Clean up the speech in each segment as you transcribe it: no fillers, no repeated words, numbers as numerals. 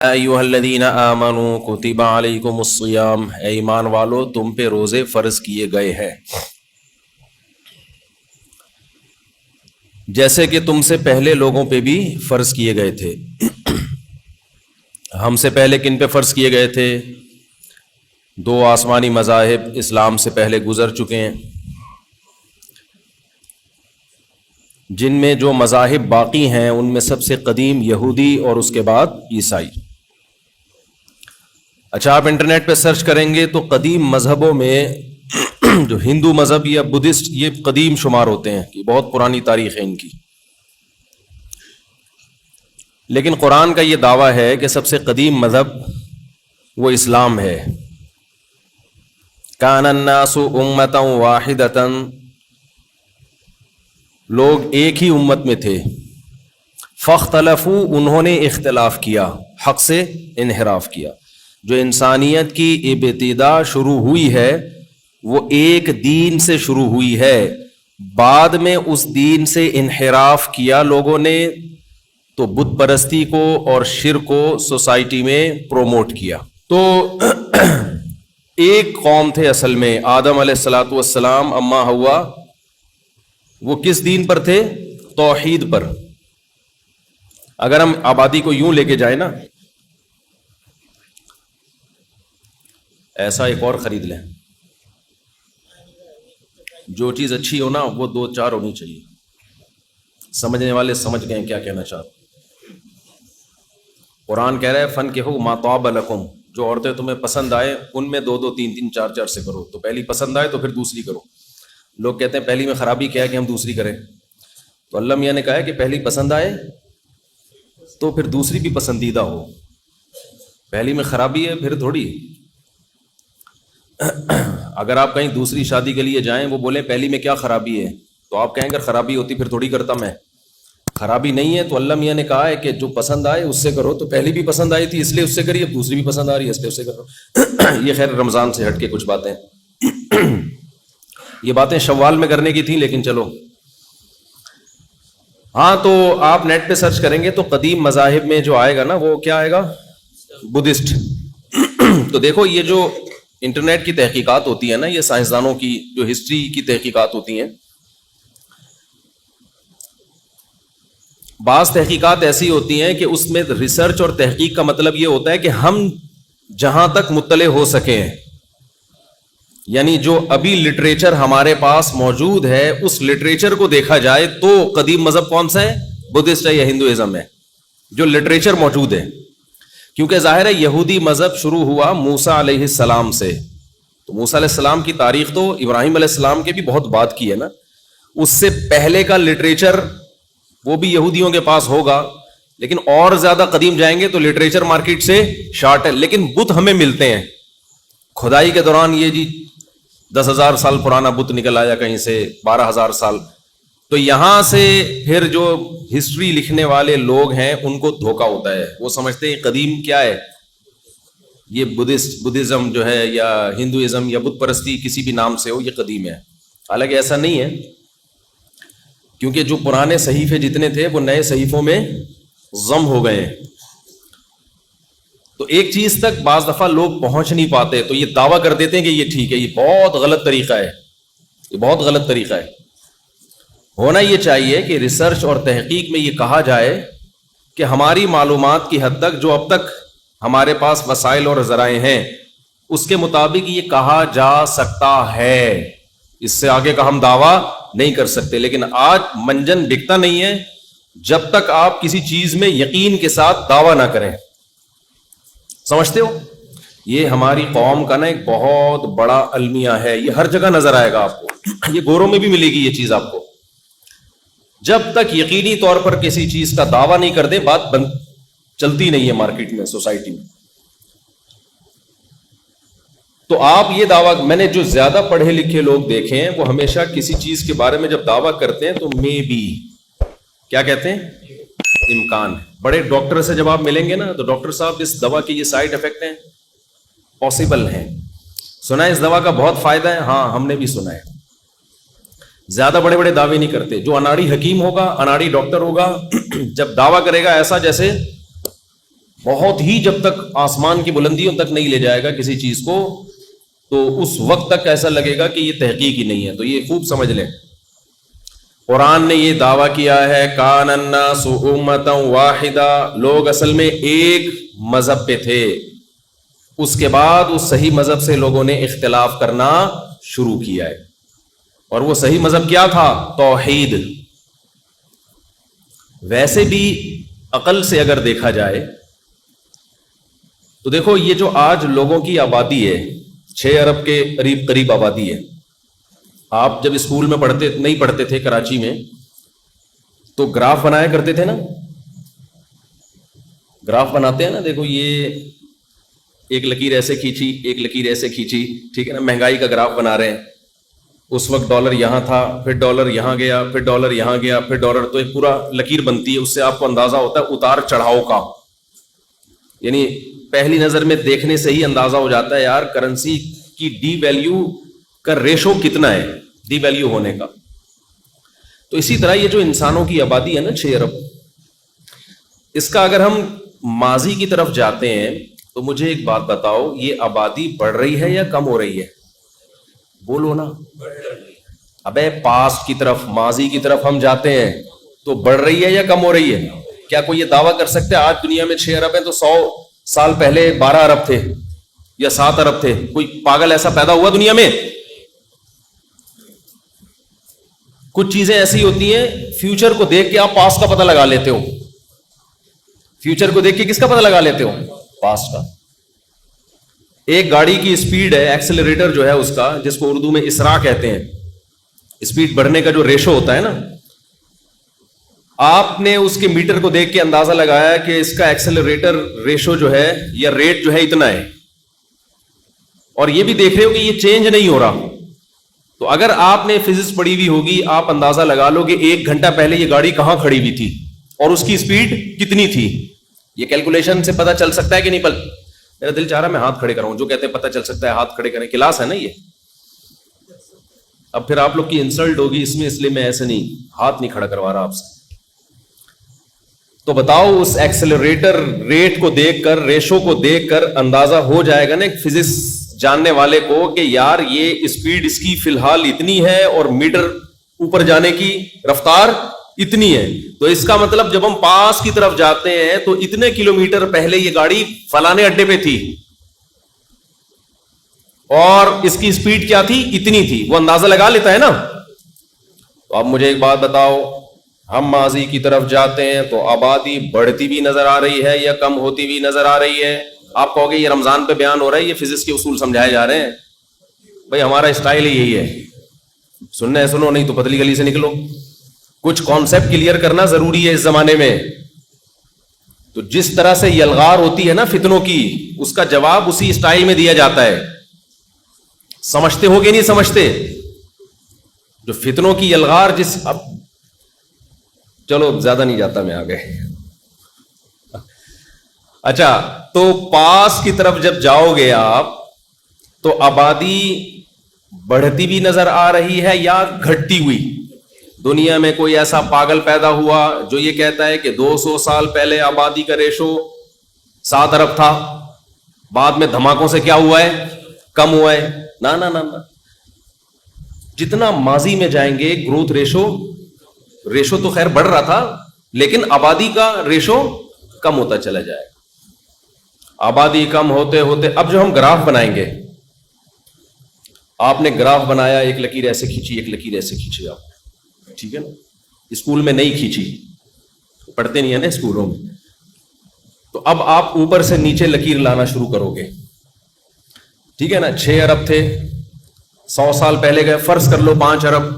ایھا الذین آمنوا کتب علیکم الصیام، اے ایمان والو تم پہ روزے فرض کیے گئے ہیں جیسے کہ تم سے پہلے لوگوں پہ بھی فرض کیے گئے تھے۔ ہم سے پہلے کن پہ فرض کیے گئے تھے؟ دو آسمانی مذاہب اسلام سے پہلے گزر چکے ہیں، جن میں جو مذاہب باقی ہیں ان میں سب سے قدیم یہودی اور اس کے بعد عیسائی۔ اچھا، آپ انٹرنیٹ پہ سرچ کریں گے تو قدیم مذہبوں میں جو ہندو مذہب یا بدھسٹ، یہ قدیم شمار ہوتے ہیں کہ بہت پرانی تاریخ ہے ان کی، لیکن قرآن کا یہ دعویٰ ہے کہ سب سے قدیم مذہب وہ اسلام ہے۔ کان الناس امۃ واحدۃ، لوگ ایک ہی امت میں تھے، فاختلفوا، انہوں نے اختلاف کیا، حق سے انحراف کیا۔ جو انسانیت کی ابتدا شروع ہوئی ہے وہ ایک دین سے شروع ہوئی ہے، بعد میں اس دین سے انحراف کیا لوگوں نے تو بت پرستی کو اور شرک کو سوسائٹی میں پروموٹ کیا۔ تو ایک قوم تھے اصل میں، آدم علیہ الصلاۃ والسلام، اماں حوا، وہ کس دین پر تھے؟ توحید پر۔ اگر ہم آبادی کو یوں لے کے جائیں نا، ایسا ایک اور خرید لیں، جو چیز اچھی ہو نا وہ دو چار ہونی چاہیے، سمجھنے والے سمجھ گئے کیا کہنا چاہتے۔ قرآن کہہ رہا ہے فَانكِحُوا مَا طَابَ لَكُمْ، جو عورتیں تمہیں پسند آئے ان میں دو دو تین تین چار چار سے کرو۔ تو پہلی پسند آئے تو پھر دوسری کرو۔ لوگ کہتے ہیں پہلی میں خرابی کیا ہے کہ ہم دوسری کریں، تو اللہ میاں نے کہا ہے کہ پہلی پسند آئے تو پھر دوسری بھی پسندیدہ ہو۔ پہلی میں خرابی ہے پھر تھوڑی، اگر آپ کہیں دوسری شادی کے لیے جائیں وہ بولیں پہلی میں کیا خرابی ہے، تو آپ کہیں اگر خرابی ہوتی پھر تھوڑی کرتا میں۔ خرابی نہیں ہے تو اللہ میاں نے کہا ہے کہ جو پسند آئے اس سے کرو۔ تو پہلی بھی پسند آئی تھی اس لیے اس سے کری، اب دوسری بھی پسند آ رہی ہے اس لیے اس سے کرو۔ یہ خیر رمضان سے ہٹ کے کچھ باتیں، یہ باتیں شوال میں کرنے کی تھیں، لیکن چلو ہاں۔ تو آپ نیٹ پہ سرچ کریں گے تو قدیم مذاہب میں جو آئے گا نا وہ کیا آئے گا؟ بدھسٹ۔ تو دیکھو یہ جو انٹرنیٹ کی تحقیقات ہوتی ہے نا، یہ سائنسدانوں کی جو ہسٹری کی تحقیقات ہوتی ہیں، بعض تحقیقات ایسی ہوتی ہیں کہ اس میں ریسرچ اور تحقیق کا مطلب یہ ہوتا ہے کہ ہم جہاں تک مطلع ہو سکیں، یعنی جو ابھی لٹریچر ہمارے پاس موجود ہے اس لٹریچر کو دیکھا جائے تو قدیم مذہب کون سا ہے؟ بدھسٹ ہے یا ہندوازم ہے، جو لٹریچر موجود ہے۔ کیونکہ ظاہر ہے یہودی مذہب شروع ہوا موسیٰ علیہ السلام سے، تو موسیٰ علیہ السلام کی تاریخ تو ابراہیم علیہ السلام کے بھی بہت بعد کی ہے نا، اس سے پہلے کا لٹریچر وہ بھی یہودیوں کے پاس ہوگا، لیکن اور زیادہ قدیم جائیں گے تو لٹریچر مارکیٹ سے شارٹ ہے۔ لیکن بت ہمیں ملتے ہیں کھدائی کے دوران، یہ جی 10,000 سال پرانا بت نکل آیا کہیں سے، 12,000 سال۔ تو یہاں سے پھر جو ہسٹری لکھنے والے لوگ ہیں ان کو دھوکا ہوتا ہے، وہ سمجھتے ہیں قدیم کیا ہے، یہ بدھزم جو ہے یا ہندوازم یا بت پرستی کسی بھی نام سے ہو یہ قدیم ہے، حالانکہ ایسا نہیں ہے، کیونکہ جو پرانے صحیفے جتنے تھے وہ نئے صحیفوں میں ضم ہو گئے ہیں۔ تو ایک چیز تک بعض دفعہ لوگ پہنچ نہیں پاتے تو یہ دعویٰ کر دیتے ہیں کہ یہ ٹھیک ہے، یہ بہت غلط طریقہ ہے، یہ بہت غلط طریقہ ہے۔ ہونا یہ چاہیے کہ ریسرچ اور تحقیق میں یہ کہا جائے کہ ہماری معلومات کی حد تک جو اب تک ہمارے پاس وسائل اور ذرائع ہیں اس کے مطابق یہ کہا جا سکتا ہے، اس سے آگے کا ہم دعویٰ نہیں کر سکتے۔ لیکن آج منجن بکتا نہیں ہے جب تک آپ کسی چیز میں یقین کے ساتھ دعویٰ نہ کریں، سمجھتے ہو؟ یہ ہماری قوم کا نا ایک بہت بڑا المیہ ہے، یہ ہر جگہ نظر آئے گا آپ کو، یہ گوروں میں بھی ملے گی یہ چیز آپ کو۔ جب تک یقینی طور پر کسی چیز کا دعویٰ نہیں کر دے بات چلتی نہیں ہے مارکیٹ میں، سوسائٹی میں۔ تو آپ یہ دعویٰ، میں نے جو زیادہ پڑھے لکھے لوگ دیکھے ہیں وہ ہمیشہ کسی چیز کے بارے میں جب دعویٰ کرتے ہیں تو مے بی، کیا کہتے ہیں؟ امکان ہے۔ بڑے ڈاکٹر سے جب آپ ملیں گے نا تو ڈاکٹر صاحب اس دوا کے یہ سائیڈ افیکٹ ہیں، پاسبل ہیں، سنا ہے اس دوا کا بہت فائدہ ہے، ہاں ہم نے بھی سنا ہے۔ زیادہ بڑے بڑے دعوے نہیں کرتے۔ جو اناڑی حکیم ہوگا، اناڑی ڈاکٹر ہوگا، جب دعویٰ کرے گا ایسا جیسے بہت ہی جب تک آسمان کی بلندیوں تک نہیں لے جائے گا کسی چیز کو تو اس وقت تک ایسا لگے گا کہ یہ تحقیق ہی نہیں ہے. تو یہ خوب سمجھ لیں, قرآن نے یہ دعویٰ کیا ہے کان الناس امتا واحدہ, لوگ اصل میں ایک مذہب پہ تھے, اس کے بعد اس صحیح مذہب سے لوگوں نے اختلاف کرنا شروع کیا ہے. اور وہ صحیح مذہب کیا تھا؟ توحید. ویسے بھی عقل سے اگر دیکھا جائے تو دیکھو یہ جو آج لوگوں کی آبادی ہے 6 ارب کے قریب قریب آبادی ہے. آپ جب اسکول میں نہیں پڑھتے تھے کراچی میں تو گراف بنایا کرتے تھے نا, گراف بناتے ہیں نا, دیکھو یہ ایک لکیر ایسے کھینچی, ایک لکیر ایسے کھینچی, ٹھیک ہے نا, مہنگائی کا گراف بنا رہے ہیں. اس وقت ڈالر یہاں تھا, پھر ڈالر یہاں گیا, پھر ڈالر یہاں گیا, پھر ڈالر, تو ایک پورا لکیر بنتی ہے. اس سے آپ کو اندازہ ہوتا ہے اتار چڑھاؤ کا, یعنی پہلی نظر میں دیکھنے سے ہی اندازہ ہو جاتا ہے یار کرنسی کی ڈی ویلیو کا ریشو کتنا ہے, ڈی ویلیو ہونے کا. تو اسی طرح یہ جو انسانوں کی آبادی ہے نا 6 ارب, اس کا اگر ہم ماضی کی طرف جاتے ہیں تو مجھے ایک بات بتاؤ, یہ آبادی بڑھ رہی ہے یا کم ہو رہی ہے؟ بولو نا. ابے پاسٹ کی طرف, ماضی کی طرف ہم جاتے ہیں تو بڑھ رہی ہے یا کم ہو رہی ہے؟ کیا کوئی یہ دعویٰ کر سکتے ہیں آج دنیا میں 6 ارب ہے تو 100 سال پہلے 12 ارب تھے یا 7 ارب تھے؟ کوئی پاگل ایسا پیدا ہوا دنیا میں؟ کچھ چیزیں ایسی ہوتی ہیں فیوچر کو دیکھ کے آپ پاسٹ کا پتہ لگا لیتے ہو. فیوچر کو دیکھ کے کس کا پتہ لگا لیتے ہو؟ پاسٹ کا. ایک گاڑی کی اسپیڈ ہے, ایکسلریٹر جو ہے اس کا, جس کو اردو میں اسرا کہتے ہیں, اسپیڈ بڑھنے کا جو ریشو ہوتا ہے نا, آپ نے اس کے میٹر کو دیکھ کے اندازہ لگایا کہ اس کا ایکسلریٹر ریشو جو ہے یا ریٹ جو ہے اتنا ہے, اور یہ بھی دیکھ رہے ہو کہ یہ چینج نہیں ہو رہا. تو اگر آپ نے فزکس پڑھی ہوئی ہوگی آپ اندازہ لگا لو کہ 1 گھنٹہ پہلے یہ گاڑی کہاں کھڑی ہوئی تھی اور اس کی اسپیڈ کتنی تھی. یہ کیلکولیشن سے پتہ چل سکتا ہے کہ نہیں؟ میرا دل چاہ رہا ہے میں ہاتھ کھڑے کراؤں. جو کہتے ہیں پتہ چل سکتا ہے ہاتھ کھڑے کریں, کلاس ہے نا یہ. اب پھر آپ لوگ کی انسلٹ ہوگی اس میں, اس لیے میں ایسے نہیں ہاتھ نہیں کھڑا کروا رہا آپ سے. تو بتاؤ اس ایکسلریٹر ریٹ کو دیکھ کر, ریشو کو دیکھ کر اندازہ ہو جائے گا نا ایک فزکس جاننے والے کو کہ یار یہ اسپیڈ اس کی فی الحال اتنی ہے اور میٹر اوپر جانے کی رفتار اتنی ہے. تو اس کا مطلب جب ہم پاس کی طرف جاتے ہیں تو اتنے کلومیٹر پہلے یہ گاڑی فلانے اڈے پہ تھی اور اس کی اسپیڈ کیا تھی, اتنی تھی. وہ اندازہ لگا لیتا ہے نا. تو اب مجھے ایک بات بتاؤ, ہم ماضی کی طرف جاتے ہیں تو آبادی بڑھتی بھی نظر آ رہی ہے یا کم ہوتی بھی نظر آ رہی ہے؟ آپ کہو گے یہ رمضان پہ بیان ہو رہا ہے, یہ فزکس کے اصول سمجھائے جا رہے ہیں. بھائی ہمارا اسٹائل ہی یہی ہے, سننا ہے سنو, نہیں تو پتلی گلی سے نکلو. کچھ کانسیپٹ کلیئر کرنا ضروری ہے اس زمانے میں. تو جس طرح سے یلغار ہوتی ہے نا فتنوں کی, اس کا جواب اسی اسٹائل میں دیا جاتا ہے. سمجھتے ہو گے نہیں سمجھتے؟ جو فتنوں کی یلغار اب چلو زیادہ نہیں جاتا میں آگے. اچھا, تو پاس کی طرف جب جاؤ گے آپ تو آبادی بڑھتی بھی نظر آ رہی ہے یا گھٹتی ہوئی؟ دنیا میں کوئی ایسا پاگل پیدا ہوا جو یہ کہتا ہے کہ 200 سال پہلے آبادی کا ریشو 7 ارب تھا, بعد میں دھماکوں سے کیا ہوا ہے, کم ہوا ہے؟ نا نا نا نا. جتنا ماضی میں جائیں گے گروتھ ریشو تو خیر بڑھ رہا تھا, لیکن آبادی کا ریشو کم ہوتا چلا جائے گا. آبادی کم ہوتے ہوتے اب جو ہم گراف بنائیں گے, آپ نے گراف بنایا, ایک لکیر ایسے کھینچی, ایک لکیر ایسے کھینچی آپ, ٹھیک ہے نا. اسکول میں نہیں کھینچی, پڑھتے نہیں ہے نا اسکولوں میں. تو اب آپ اوپر سے نیچے لکیر لانا شروع کرو گے, ٹھیک ہے نا. 6 ارب تھے, 100 سال پہلے گئے, فرض کر لو 5 ارب,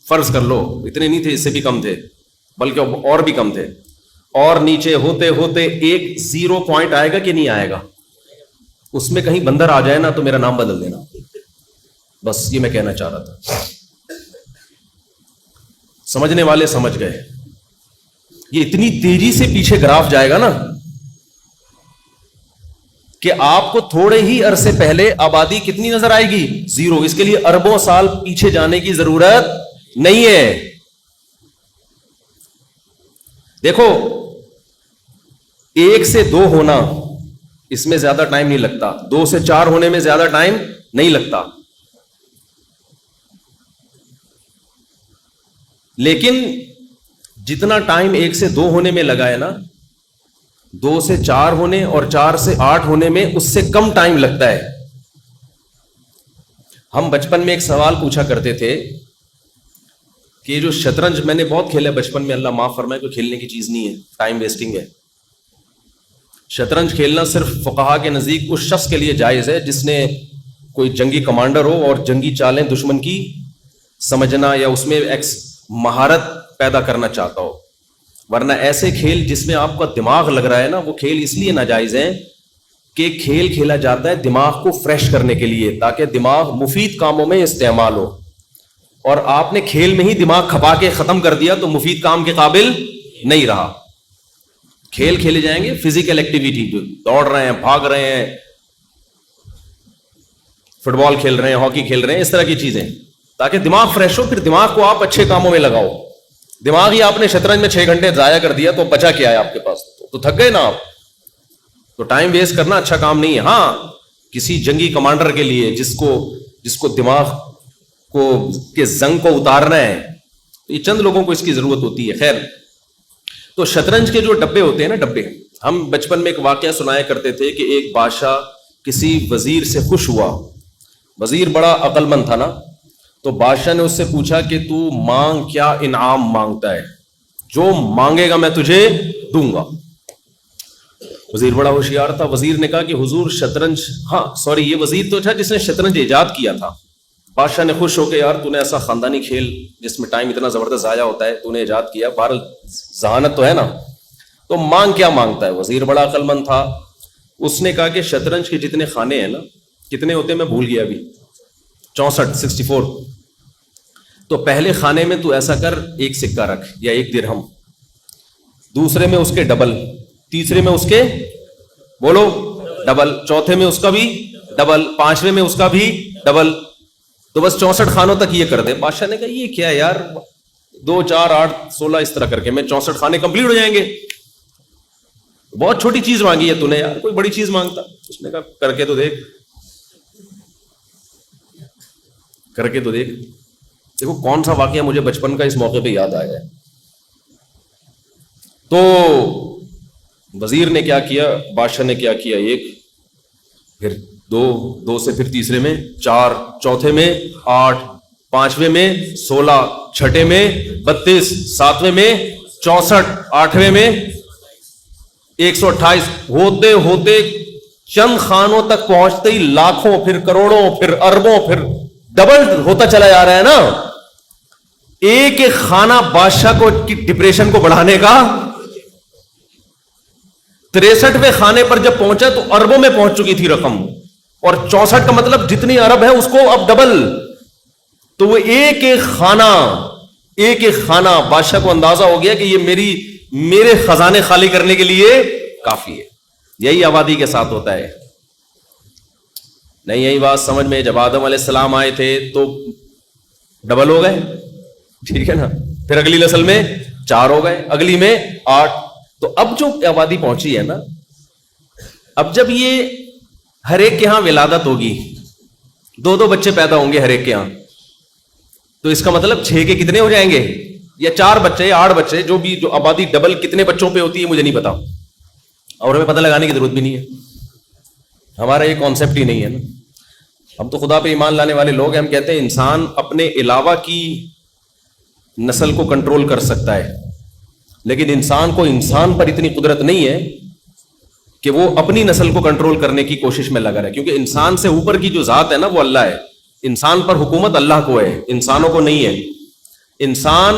فرض کر لو, اتنے نہیں تھے, اس سے بھی کم تھے, بلکہ اور بھی کم تھے. اور نیچے ہوتے ہوتے ایک 0 پوائنٹ آئے گا کہ نہیں آئے گا؟ اس میں کہیں بندر آ جائے نا تو میرا نام بدل دینا. بس یہ میں کہنا چاہ رہا تھا. سمجھنے والے سمجھ گئے. یہ اتنی تیزی سے پیچھے گراف جائے گا نا کہ آپ کو تھوڑے ہی عرصے پہلے آبادی کتنی نظر آئے گی؟ 0. اس کے لیے اربوں سال پیچھے جانے کی ضرورت نہیں ہے. دیکھو 1 سے 2 ہونا اس میں زیادہ ٹائم نہیں لگتا, 2 سے 4 ہونے میں زیادہ ٹائم نہیں لگتا. لیکن جتنا ٹائم 1 سے 2 ہونے میں لگا ہے نا, 2 سے 4 ہونے اور 4 سے 8 ہونے میں اس سے کم ٹائم لگتا ہے. ہم بچپن میں ایک سوال پوچھا کرتے تھے کہ یہ جو شطرنج میں نے بہت کھیلا ہے بچپن میں, اللہ معاف فرمائے, کوئی کھیلنے کی چیز نہیں ہے, ٹائم ویسٹنگ ہے. شطرنج کھیلنا صرف فقہا کے نزدیک اس شخص کے لیے جائز ہے جس نے کوئی جنگی کمانڈر ہو اور جنگی چالیں دشمن کی سمجھنا یا اس میں مہارت پیدا کرنا چاہتا ہو. ورنہ ایسے کھیل جس میں آپ کا دماغ لگ رہا ہے نا, وہ کھیل اس لیے ناجائز ہیں کہ کھیل کھیلا جاتا ہے دماغ کو فریش کرنے کے لیے, تاکہ دماغ مفید کاموں میں استعمال ہو. اور آپ نے کھیل میں ہی دماغ کھپا کے ختم کر دیا تو مفید کام کے قابل نہیں رہا. کھیل کھیلے جائیں گے فزیکل ایکٹیویٹی, جو دوڑ رہے ہیں, بھاگ رہے ہیں, فٹ بال کھیل رہے ہیں, ہاکی کھیل رہے ہیں, اس طرح کی چیزیں, تاکہ دماغ فریش ہو. پھر دماغ کو آپ اچھے کاموں میں لگاؤ. دماغ ہی آپ نے شطرنج میں 6 گھنٹے ضائع کر دیا تو بچا کیا ہے آپ کے پاس؟ تو تھک گئے نا آپ. تو ٹائم ویسٹ کرنا اچھا کام نہیں ہے. ہاں, کسی جنگی کمانڈر کے لیے جس کو دماغ کو کے زنگ کو اتارنا ہے, یہ چند لوگوں کو اس کی ضرورت ہوتی ہے. خیر, تو شطرنج کے جو ڈبے ہوتے ہیں نا, ڈبے, ہم بچپن میں ایک واقعہ سنایا کرتے تھے کہ ایک بادشاہ کسی وزیر سے خوش ہوا. وزیر بڑا عقل مند تھا نا, تو بادشاہ نے اس سے پوچھا کہ تو مانگ, کیا انعام مانگتا ہے؟ جو مانگے گا میں تجھے دوں گا. وزیر بڑا ہوشیار تھا. وزیر نے کہا کہ حضور شطرنج, ہاں سوری, یہ وزیر تو تھا جس نے شطرنج ایجاد کیا تھا. بادشاہ نے خوش ہو کے, یار تو نے ایسا خاندانی کھیل جس میں ٹائم اتنا زبردست ضائع ہوتا ہے تو نے ایجاد کیا, بہرحال ذہانت تو ہے نا, تو مانگ کیا مانگتا ہے؟ وزیر بڑا عقل مند تھا. اس نے کہا کہ شطرنج کے جتنے خانے ہیں نا, کتنے ہوتے ہیں میں بھول گیا ابھی, 64. تو پہلے خانے میں تو ایسا کر, 1 سکہ رکھ یا 1 درہم, دوسرے میں اس کے ڈبل, تیسرے میں اس کے بولو ڈبل, چوتھے میں اس کا بھی ڈبل, 5ویں میں اس کا بھی ڈبل. تو بس 64 خانوں تک یہ کر دے. بادشاہ نے کہا یہ کیا یار, 2 4 8 16 اس طرح کر کے میں 64 خانے کمپلیٹ ہو جائیں گے. بہت چھوٹی چیز مانگی ہے تو نے یار, کوئی بڑی چیز مانگتا. اس نے کہا کر کے تو دیکھ, کر کے تو دیکھ. دیکھو کون سا واقعہ مجھے بچپن کا اس موقع پہ یاد آیا ہے. تو وزیر نے کیا کیا, بادشاہ نے کیا کیا, 1, پھر 2 سے پھر تیسرے میں 4, چوتھے میں 8, 5ویں میں 16, چھٹے میں 32, 7ویں میں 64, 8ویں میں 128. ہوتے ہوتے چند خانوں تک پہنچتے ہی لاکھوں, پھر کروڑوں, پھر اربوں, پھر ڈبل ہوتا چلا جا رہا ہے نا. ایک خانہ بادشاہ کو ڈپریشن کو بڑھانے کا. 63ویں خانے پر جب پہنچا تو اربوں میں پہنچ چکی تھی رقم, اور 64 کا مطلب جتنی ارب ہے اس کو اب ڈبل. تو وہ ایک خانہ بادشاہ کو اندازہ ہو گیا کہ یہ میرے خزانے خالی کرنے کے لیے کافی ہے. یہی آبادی کے ساتھ ہوتا ہے. نہیں, یہی بات سمجھ میں, جب آدم علیہ السلام آئے تھے تو ڈبل ہو گئے, ٹھیک ہے نا, پھر اگلی نسل میں 4 ہو گئے, اگلی میں 8. تو اب جو آبادی پہنچی ہے نا, اب جب یہ ہر ایک کے ہاں ولادت ہوگی, 2 بچے پیدا ہوں گے ہر ایک کے ہاں, تو اس کا مطلب 6 کے کتنے ہو جائیں گے, یا 4 بچے, 8 بچے, جو آبادی ڈبل کتنے بچوں پہ ہوتی ہے مجھے نہیں پتا, اور ہمیں پتہ لگانے کی ضرورت بھی نہیں ہے. ہمارا یہ کانسیپٹ ہی نہیں ہے نا. ہم تو خدا پہ ایمان لانے والے لوگ ہیں. ہم کہتے ہیں انسان اپنے علاوہ کی نسل کو کنٹرول کر سکتا ہے, لیکن انسان کو انسان پر اتنی قدرت نہیں ہے کہ وہ اپنی نسل کو کنٹرول کرنے کی کوشش میں لگا رہے, کیونکہ انسان سے اوپر کی جو ذات ہے نا وہ اللہ ہے. انسان پر حکومت اللہ کو ہے, انسانوں کو نہیں ہے. انسان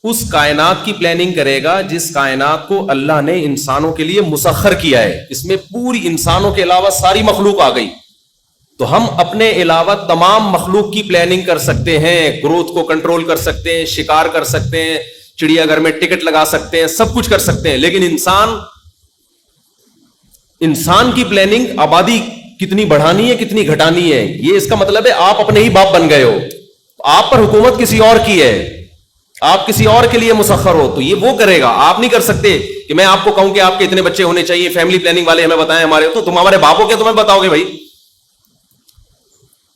اس کائنات کی پلاننگ کرے گا جس کائنات کو اللہ نے انسانوں کے لیے مسخر کیا ہے. اس میں پوری انسانوں کے علاوہ ساری مخلوق آ گئی. تو ہم اپنے علاوہ تمام مخلوق کی پلاننگ کر سکتے ہیں, گروتھ کو کنٹرول کر سکتے ہیں, شکار کر سکتے ہیں, چڑیا گھر میں ٹکٹ لگا سکتے ہیں, سب کچھ کر سکتے ہیں. لیکن انسان کی پلاننگ آبادی کتنی بڑھانی ہے, کتنی گھٹانی ہے, یہ اس کا مطلب ہے آپ اپنے ہی باپ بن گئے ہو. آپ پر حکومت کسی اور کی ہے. آپ کسی اور کے لیے مسخر ہو تو یہ وہ کرے گا. آپ نہیں کر سکتے کہ میں آپ کو کہوں کہ آپ کے اتنے بچے ہونے چاہیے, فیملی پلاننگ والے ہمیں بتائیں ہمارے, تو تم ہمارے باپ ہو کیا تمہیں بتاؤ گے بھائی؟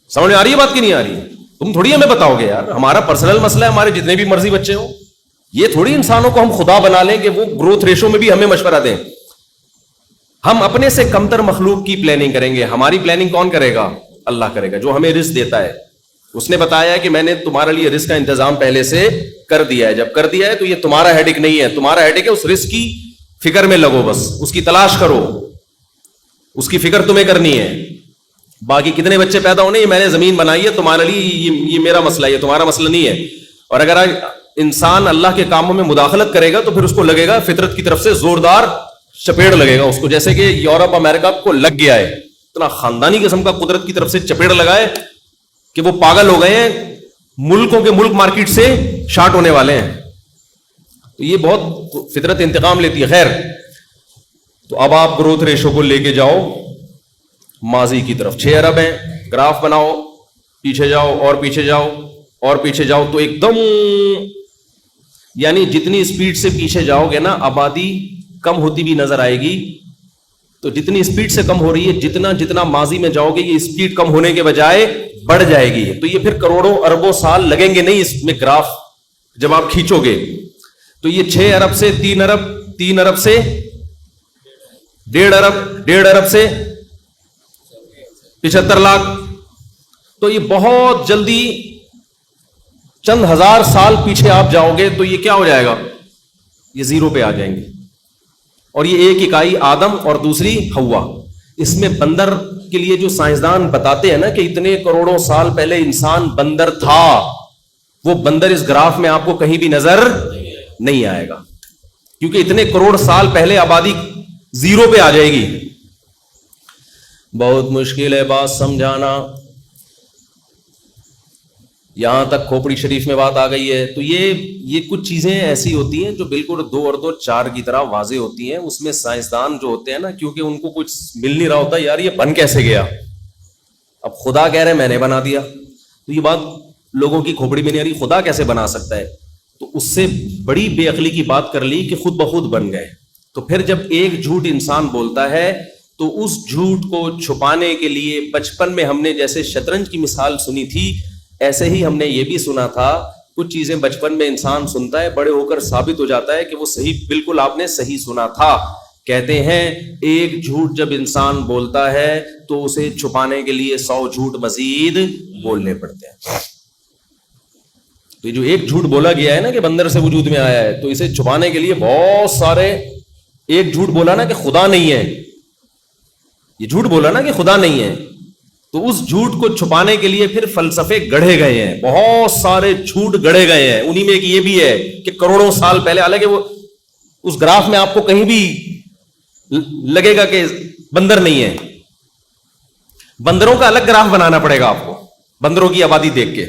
سمجھ میں آ رہی ہے بات کی نہیں آ رہی؟ تم تھوڑی ہمیں بتاؤ گے یار, ہمارا پرسنل مسئلہ ہے, ہمارے جتنے بھی مرضی بچے ہوں. یہ تھوڑی انسانوں کو ہم خدا بنا لیں کہ وہ گروتھ ریشو میں بھی ہمیں مشورہ دیں. ہم اپنے سے کمتر مخلوق کی پلاننگ کریں گے. ہماری پلاننگ کون کرے گا؟ اللہ کرے گا, جو ہمیں رزق دیتا ہے. اس نے بتایا کہ میں نے تمہارے لیے رزق کا انتظام پہلے سے کر دیا ہے. جب کر دیا ہے تو یہ تمہارا ہیڈک نہیں ہے, تمہارا ہیڈک ہے اس رزق کی فکر میں لگو, بس اس کی تلاش کرو, اس کی فکر تمہیں کرنی ہے. باقی کتنے بچے پیدا ہونے یہ میں نے زمین بنائی ہے تمہارے لیے, یہ میرا مسئلہ ہے, یہ تمہارا مسئلہ نہیں ہے. اور اگر انسان اللہ کے کاموں میں مداخلت کرے گا تو پھر اس کو لگے گا فطرت کی طرف سے زوردار چپیڑ لگے گا اس کو, جیسے کہ یورپ امریکہ کو لگ گیا ہے. اتنا خاندانی قسم کا قدرت کی طرف سے چپیڑ لگائے کہ وہ پاگل ہو گئے ہیں, ملکوں کے ملک مارکیٹ سے شارٹ ہونے والے ہیں. تو یہ بہت فطرت انتقام لیتی ہے. خیر, تو اب آپ گروتھ ریشو کو لے کے جاؤ ماضی کی طرف. 6 ارب ہیں, گراف بناؤ, پیچھے جاؤ اور پیچھے جاؤ اور پیچھے جاؤ, تو ایک دم یعنی جتنی اسپیڈ سے پیچھے جاؤ گے نا آبادی کم ہوتی بھی نظر آئے گی. تو جتنی اسپیڈ سے کم ہو رہی ہے, جتنا جتنا ماضی میں جاؤ گے یہ اسپیڈ کم ہونے کے بجائے بڑھ جائے گی. تو یہ پھر کروڑوں اربوں سال لگیں گے نہیں اس میں گراف جب آپ کھینچو گے. تو یہ 6 ارب سے 3 ارب, 3 ارب سے 1.5 ارب, 1.5 ارب سے 75 لاکھ. تو یہ بہت جلدی چند ہزار سال پیچھے آپ جاؤ گے تو یہ کیا ہو جائے گا؟ یہ زیرو پہ آ جائیں گے. اور یہ ایک اکائی آدم اور دوسری حوا. اس میں بندر کے لیے جو سائنسدان بتاتے ہیں نا کہ اتنے کروڑوں سال پہلے انسان بندر تھا, وہ بندر اس گراف میں آپ کو کہیں بھی نظر نہیں آئے گا, کیونکہ اتنے کروڑ سال پہلے آبادی زیرو پہ آ جائے گی. بہت مشکل ہے بات سمجھانا. یہاں تک کھوپڑی شریف میں بات آ گئی ہے. تو یہ کچھ چیزیں ایسی ہوتی ہیں جو بالکل 2 اور 2 4 کی طرح واضح ہوتی ہیں. اس میں سائنسدان جو ہوتے ہیں نا, کیونکہ ان کو کچھ مل نہیں رہا ہوتا, یار یہ بن کیسے گیا, اب خدا کہہ رہے میں نے بنا دیا, تو یہ بات لوگوں کی کھوپڑی میں نہیں آ رہی, خدا کیسے بنا سکتا ہے. تو اس سے بڑی بے عقلی کی بات کر لی کہ خود بخود بن گئے. تو پھر جب ایک جھوٹ انسان بولتا ہے تو اس جھوٹ کو چھپانے کے لیے بچپن میں ہم نے جیسے شطرنج کی مثال سنی تھی, ایسے ہی ہم نے یہ بھی سنا تھا. کچھ چیزیں بچپن میں انسان سنتا ہے, بڑے ہو کر ثابت ہو جاتا ہے کہ وہ صحیح, بالکل آپ نے صحیح سنا تھا. کہتے ہیں ایک جھوٹ جب انسان بولتا ہے تو اسے چھپانے کے لیے 100 جھوٹ مزید بولنے پڑتے ہیں. تو یہ جو ایک جھوٹ بولا گیا ہے نا کہ بندر سے وجود میں آیا ہے, تو اسے چھپانے کے لیے بہت سارے, ایک جھوٹ بولا نا کہ خدا نہیں ہے, یہ جھوٹ بولا نا کہ خدا نہیں ہے, تو اس جھوٹ کو چھپانے کے لیے پھر فلسفے گڑھے گئے ہیں, بہت سارے جھوٹ گڑھے گئے ہیں. انہی میں ایک یہ بھی ہے کہ کروڑوں سال پہلے, حالانکہ وہ اس گراف میں آپ کو کہیں بھی لگے گا کہ بندر نہیں ہے. بندروں کا الگ گراف بنانا پڑے گا آپ کو, بندروں کی آبادی دیکھ کے.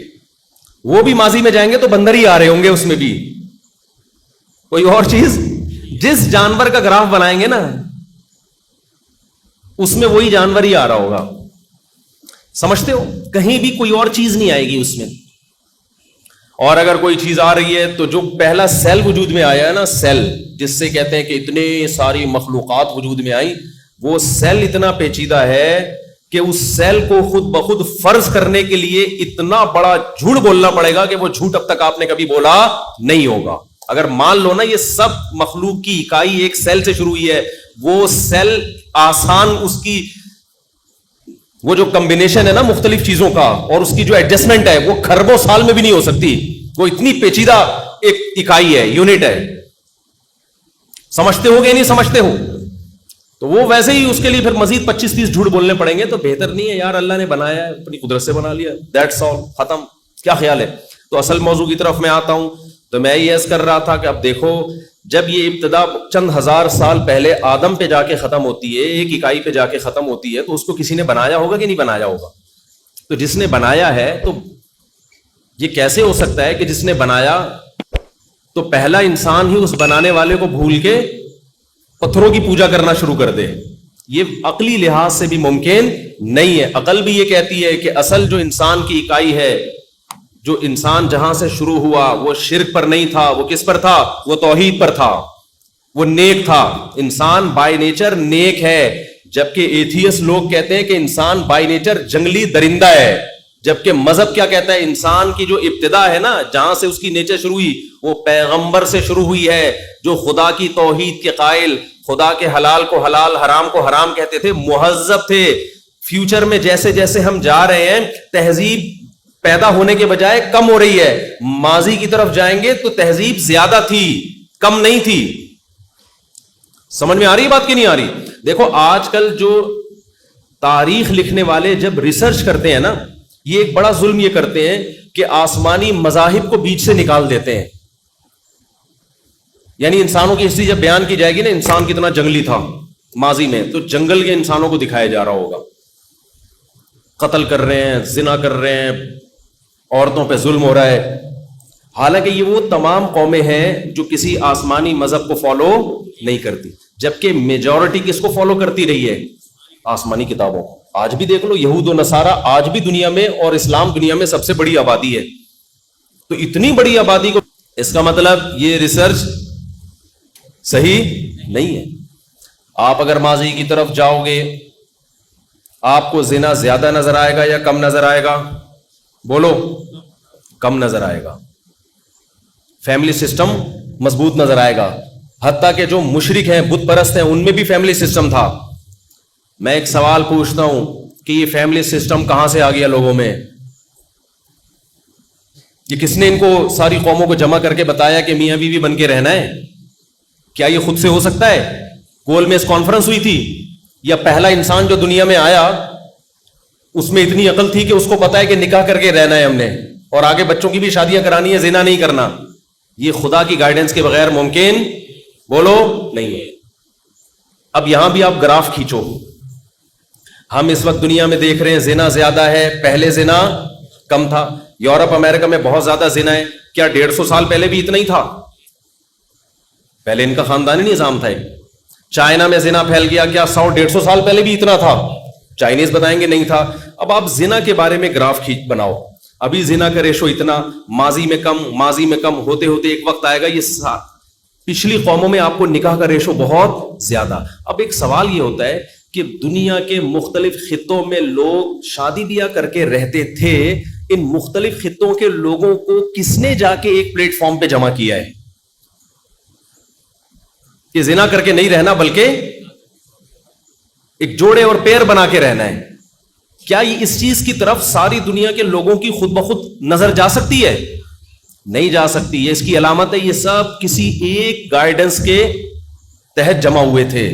وہ بھی ماضی میں جائیں گے تو بندر ہی آ رہے ہوں گے, اس میں بھی کوئی اور چیز. جس جانور کا گراف بنائیں گے نا اس میں وہی جانور ہی آ رہا ہوگا. سمجھتے ہو, کہیں بھی کوئی اور چیز نہیں آئے گی اس میں. اور اگر کوئی چیز آ رہی ہے تو جو پہلا سیل وجود میں آیا ہے نا, سیل جس سے کہتے ہیں کہ اتنے ساری مخلوقات وجود میں آئی, وہ سیل اتنا پیچیدہ ہے کہ اس سیل کو خود بخود فرض کرنے کے لیے اتنا بڑا جھوٹ بولنا پڑے گا کہ وہ جھوٹ اب تک آپ نے کبھی بولا نہیں ہوگا. اگر مان لو نا یہ سب مخلوق کی اکائی ایک سیل سے شروع ہوئی ہے, وہ سیل آسان, اس کی وہ جو کمبینیشن ہے نا مختلف چیزوں کا اور اس کی جو ایڈجسٹمنٹ ہے وہ کھربوں سال میں بھی نہیں ہو سکتی. وہ اتنی پیچیدہ ایک اکائی ہے, یونٹ ہے. سمجھتے ہو کہ نہیں سمجھتے ہو؟ تو وہ ویسے ہی اس کے لیے پھر مزید 25-30 جھوٹ بولنے پڑیں گے. تو بہتر نہیں ہے یار, اللہ نے بنایا ہے, اپنی قدرت سے بنا لیا, دیٹس آل, ختم. کیا خیال ہے؟ تو اصل موضوع کی طرف میں آتا ہوں. تو میں یہ عرض کر رہا تھا کہ اب دیکھو, جب یہ ابتدا چند ہزار سال پہلے آدم پہ جا کے ختم ہوتی ہے, ایک اکائی پہ جا کے ختم ہوتی ہے, تو اس کو کسی نے بنایا ہوگا کہ نہیں بنایا ہوگا؟ تو جس نے بنایا ہے, تو یہ کیسے ہو سکتا ہے کہ جس نے بنایا تو پہلا انسان ہی اس بنانے والے کو بھول کے پتھروں کی پوجا کرنا شروع کر دے؟ یہ عقلی لحاظ سے بھی ممکن نہیں ہے. عقل بھی یہ کہتی ہے کہ اصل جو انسان کی اکائی ہے جو انسان جہاں سے شروع ہوا وہ شرک پر نہیں تھا، وہ کس پر تھا؟ وہ توحید پر تھا، وہ نیک تھا. انسان بائی نیچر نیک ہے، جبکہ ایتھیس لوگ کہتے ہیں کہ انسان بائی نیچر جنگلی درندہ ہے. جبکہ مذہب کیا کہتا ہے؟ انسان کی جو ابتدا ہے نا، جہاں سے اس کی نیچر شروع ہوئی، وہ پیغمبر سے شروع ہوئی ہے، جو خدا کی توحید کے قائل، خدا کے حلال کو حلال، حرام کو حرام کہتے تھے، مہذب تھے. فیوچر میں جیسے جیسے ہم جا رہے ہیں، تہذیب پیدا ہونے کے بجائے کم ہو رہی ہے. ماضی کی طرف جائیں گے تو تہذیب زیادہ تھی، کم نہیں تھی. سمجھ میں آ رہی بات کی نہیں آ رہی؟ دیکھو آج کل جو تاریخ لکھنے والے جب ریسرچ کرتے ہیں نا، یہ ایک بڑا ظلم یہ کرتے ہیں کہ آسمانی مذاہب کو بیچ سے نکال دیتے ہیں. یعنی انسانوں کی ہسٹری جب بیان کی جائے گی نا، انسان کتنا جنگلی تھا ماضی میں، تو جنگل کے انسانوں کو دکھایا جا رہا ہوگا. قتل کر رہے ہیں، زنا کر رہے ہیں، عورتوں پہ ظلم ہو رہا ہے. حالانکہ یہ وہ تمام قومیں ہیں جو کسی آسمانی مذہب کو فالو نہیں کرتی، جبکہ میجورٹی کس کو فالو کرتی رہی ہے؟ آسمانی کتابوں کو. آج بھی دیکھ لو، یہود و نصارہ آج بھی دنیا میں، اور اسلام دنیا میں سب سے بڑی آبادی ہے. تو اتنی بڑی آبادی کو، اس کا مطلب یہ ریسرچ صحیح نہیں ہے. آپ اگر ماضی کی طرف جاؤ گے، آپ کو زنا زیادہ نظر آئے گا یا کم نظر آئے گا؟ بولو. کم نظر آئے گا. فیملی سسٹم مضبوط نظر آئے گا. حتیٰ کہ جو مشرک ہیں، بت پرست ہیں، ان میں بھی فیملی سسٹم تھا. میں ایک سوال پوچھتا ہوں کہ یہ فیملی سسٹم کہاں سے آ گیا لوگوں میں؟ یہ کس نے ان کو ساری قوموں کو جمع کر کے بتایا کہ میاں بیوی بن کے رہنا ہے؟ کیا یہ خود سے ہو سکتا ہے؟ گول میں اس کانفرنس ہوئی تھی؟ یا پہلا انسان جو دنیا میں آیا اس میں اتنی عقل تھی کہ اس کو پتا ہے کہ نکاح کر کے رہنا ہے ہم نے، اور آگے بچوں کی بھی شادیاں کرانی ہے، زنا نہیں کرنا؟ یہ خدا کی گائیڈنس کے بغیر ممکن، بولو، نہیں ہے. اب یہاں بھی آپ گراف کھینچو. ہم اس وقت دنیا میں دیکھ رہے ہیں زنا زیادہ ہے، پہلے زنا کم تھا. یورپ امریکہ میں بہت زیادہ زنا ہے. کیا 150 سال پہلے بھی اتنا ہی تھا؟ پہلے ان کا خاندانی نظام تھا. چائنا میں زنا پھیل گیا، کیا 100-150 سال پہلے بھی اتنا تھا؟ چائنیز بتائیں گے نہیں تھا. اب آپ زنا کے بارے میں گراف کھینچ بناؤ. ابھی زنا کا ریشو اتنا، ماضی میں کم، ماضی میں کم، ہوتے ہوتے ایک وقت آئے گا یہ پچھلی قوموں میں آپ کو نکاح کا ریشو بہت زیادہ. اب ایک سوال یہ ہوتا ہے کہ دنیا کے مختلف خطوں میں لوگ شادی بیاہ کر کے رہتے تھے، ان مختلف خطوں کے لوگوں کو کس نے جا کے ایک پلیٹ فارم پہ جمع کیا ہے کہ زنا کر کے نہیں رہنا بلکہ ایک جوڑے اور پیر بنا کے رہنا ہے؟ کیا یہ اس چیز کی طرف ساری دنیا کے لوگوں کی خود بخود نظر جا سکتی ہے؟ نہیں جا سکتی. یہ اس کی علامت ہے، یہ سب کسی ایک گائیڈنس کے تحت جمع ہوئے تھے،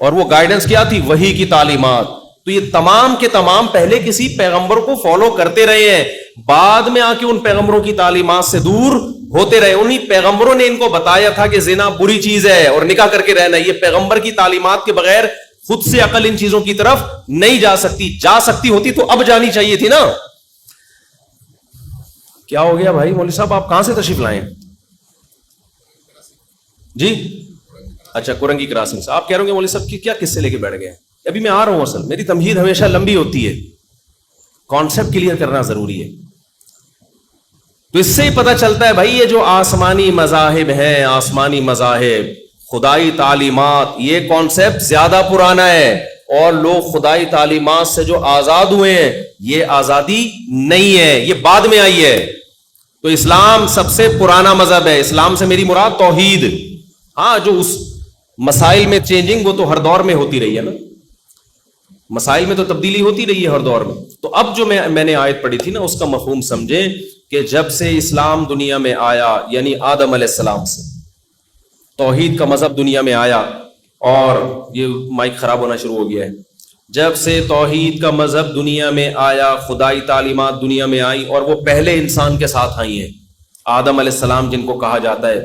اور وہ گائیڈنس کیا تھی؟ وحی کی تعلیمات. تو یہ تمام کے تمام پہلے کسی پیغمبر کو فالو کرتے رہے ہیں، بعد میں آ کے ان پیغمبروں کی تعلیمات سے دور ہوتے رہے. انہی پیغمبروں نے ان کو بتایا تھا کہ زنا بری چیز ہے اور نکاح کر کے رہنا. یہ پیغمبر کی تعلیمات کے بغیر خود سے عقل ان چیزوں کی طرف نہیں جا سکتی. جا سکتی ہوتی تو اب جانی چاہیے تھی نا. کیا ہو گیا بھائی مولوی صاحب، آپ کہاں سے تشریف لائے ہیں جی؟ اچھا، کورنگی کراسنگ سے. آپ کہہ رہے ہوں گے مولوی صاحب کی کیا قصے لے کے بیٹھ گئے؟ ابھی میں آ رہا ہوں. اصل میری تمہید ہمیشہ لمبی ہوتی ہے، کانسیپٹ کلیئر کرنا ضروری ہے. تو اس سے ہی پتہ چلتا ہے بھائی، یہ جو آسمانی مذاہب ہیں، آسمانی مذاہب، خدائی تعلیمات، یہ کانسیپٹ زیادہ پرانا ہے، اور لوگ خدائی تعلیمات سے جو آزاد ہوئے ہیں، یہ آزادی نہیں ہے، یہ بعد میں آئی ہے. تو اسلام سب سے پرانا مذہب ہے. اسلام سے میری مراد توحید. ہاں، جو اس مسائل میں چینجنگ وہ تو ہر دور میں ہوتی رہی ہے نا، مسائل میں تو تبدیلی ہوتی رہی ہے ہر دور میں. تو اب جو میں نے آیت پڑھی تھی نا، اس کا مفہوم سمجھیں کہ جب سے اسلام دنیا میں آیا، یعنی آدم علیہ السلام سے توحید کا مذہب دنیا میں آیا، اور یہ مائک خراب ہونا شروع ہو گیا ہے. جب سے توحید کا مذہب دنیا میں آیا، خدائی تعلیمات دنیا میں آئی، اور وہ پہلے انسان کے ساتھ آئی ہیں، آدم علیہ السلام جن کو کہا جاتا ہے.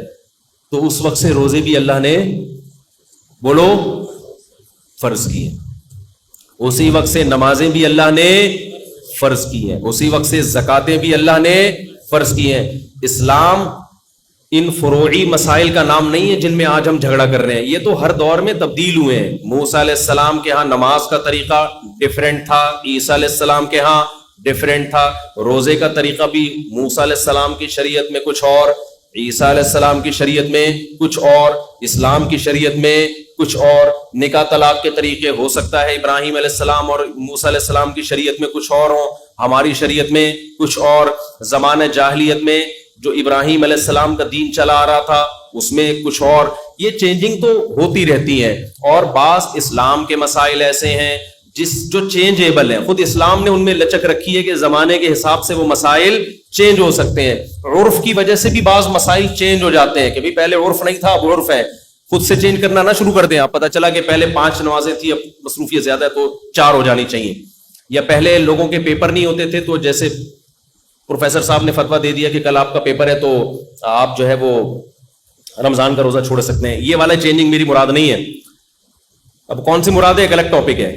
تو اس وقت سے روزے بھی اللہ نے، بولو، فرض کی ہیں. اسی وقت سے نمازیں بھی اللہ نے فرض کی ہیں. اسی وقت سے زکاتیں بھی اللہ نے فرض کی ہیں. اسلام ان فروعی مسائل کا نام نہیں ہے جن میں آج ہم جھگڑا کر رہے ہیں. یہ تو ہر دور میں تبدیل ہوئے ہیں. موسیٰ علیہ السلام کے ہاں نماز کا طریقہ ڈیفرنٹ تھا، عیسیٰ علیہ السلام کے ہاں ڈفرینٹ تھا. روزے کا طریقہ بھی موسیٰ علیہ السلام کی شریعت میں کچھ اور, عیسیٰ علیہ السلام کی شریعت میں کچھ اور, اسلام کی شریعت میں کچھ اور. نکاح طلاق کے طریقے ہو سکتا ہے ابراہیم علیہ السلام اور موسیٰ علیہ السلام کی شریعت میں کچھ اور ہوں, ہماری شریعت میں کچھ اور. زمانہ جاہلیت میں جو ابراہیم علیہ السلام کا دین چلا آ رہا تھا اس میں کچھ اور. یہ چینجنگ تو ہوتی رہتی ہیں, اور بعض اسلام کے مسائل ایسے ہیں جو چینجیبل ہیں. خود اسلام نے ان میں لچک رکھی ہے کہ زمانے کے حساب سے وہ مسائل چینج ہو سکتے ہیں. عرف کی وجہ سے بھی بعض مسائل چینج ہو جاتے ہیں کہ بھی پہلے عرف نہیں تھا اب عرف ہے. خود سے چینج کرنا نہ شروع کر دیں آپ. پتہ چلا کہ پہلے 5 نمازیں تھی اب مصروفیت زیادہ ہے تو 4 ہو جانی چاہیے, یا پہلے لوگوں کے پیپر نہیں ہوتے تھے تو جیسے پروفیسر صاحب نے فتویٰ دے دیا کہ کل آپ کا پیپر ہے تو آپ جو ہے وہ رمضان کا روزہ چھوڑ سکتے ہیں. یہ والا چینجنگ میری مراد نہیں ہے. اب کون سی مراد ہے ایک الگ ٹاپک ہے.